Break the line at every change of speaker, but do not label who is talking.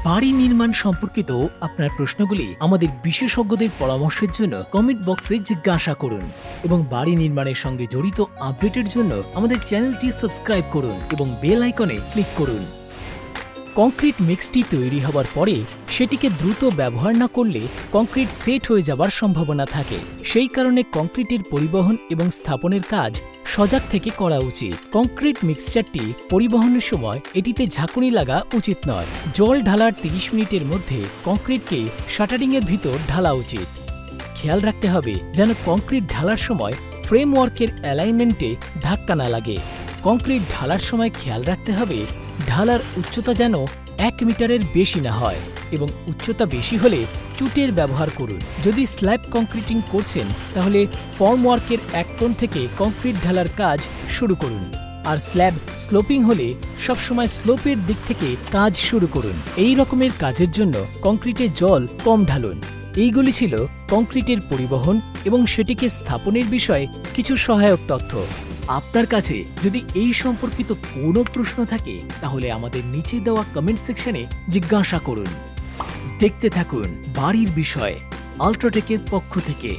বাড়ি নির্মাণ সম্পর্কিত আপনার প্রশ্নগুলি আমাদের বিশেষজ্ঞদের পরামর্শের জন্য কমেন্ট বক্সে জিজ্ঞাসা করুন এবং বাড়ি নির্মাণের সঙ্গে জড়িত আপডেটের জন্য আমাদের চ্যানেলটি সাবস্ক্রাইব করুন এবং বেল আইকনে ক্লিক করুন। কংক্রিট মিক্সটি তৈরি হবার পরে সেটিকে দ্রুত ব্যবহার না করলে কংক্রিট সেট হয়ে যাবার সম্ভাবনা থাকে। সেই কারণে কংক্রিটের পরিবহন এবং স্থাপনের কাজ সজাগ থেকে করা উচিত। কংক্রিট মিক্সচারটি পরিবহনের সময় এটিতে ঝাঁকুনি লাগা উচিত নয়। জল ঢালার 30 মিনিটের মধ্যে কংক্রিটকে শাটারিংয়ের ভিতর ঢালা উচিত। খেয়াল রাখতে হবে যেন কংক্রিট ঢালার সময় ফ্রেমওয়ার্কের অ্যালাইনমেন্টে ধাক্কা না লাগে। কংক্রিট ঢালার সময় খেয়াল রাখতে হবে ঢালার উচ্চতা যেন 1 মিটারের বেশি না হয় এবং উচ্চতা বেশি হলে চুটের ব্যবহার করুন। যদি স্ল্যাব কংক্রিটিং করছেন তাহলে ফর্মওয়ার্কের 1 টন থেকে কংক্রিট ঢালার কাজ শুরু করুন, আর স্ল্যাব স্লোপিং হলে সবসময় স্লোপের দিক থেকে কাজ শুরু করুন। এই রকমের কাজের জন্য কংক্রিটে জল কম ঢালুন। এইগুলি ছিল কংক্রিটের পরিবহন এবং সেটিকে স্থাপনের বিষয়ে কিছু সহায়ক তথ্য। আপনার কাছে যদি এই সম্পর্কিত কোনো প্রশ্ন থাকে তাহলে আমাদের নিচে দেওয়া কমেন্ট সেকশনে জিজ্ঞাসা করুন। দেখতে থাকুন বাড়ির বিষয় আল্ট্রাটেকের পক্ষ থেকে।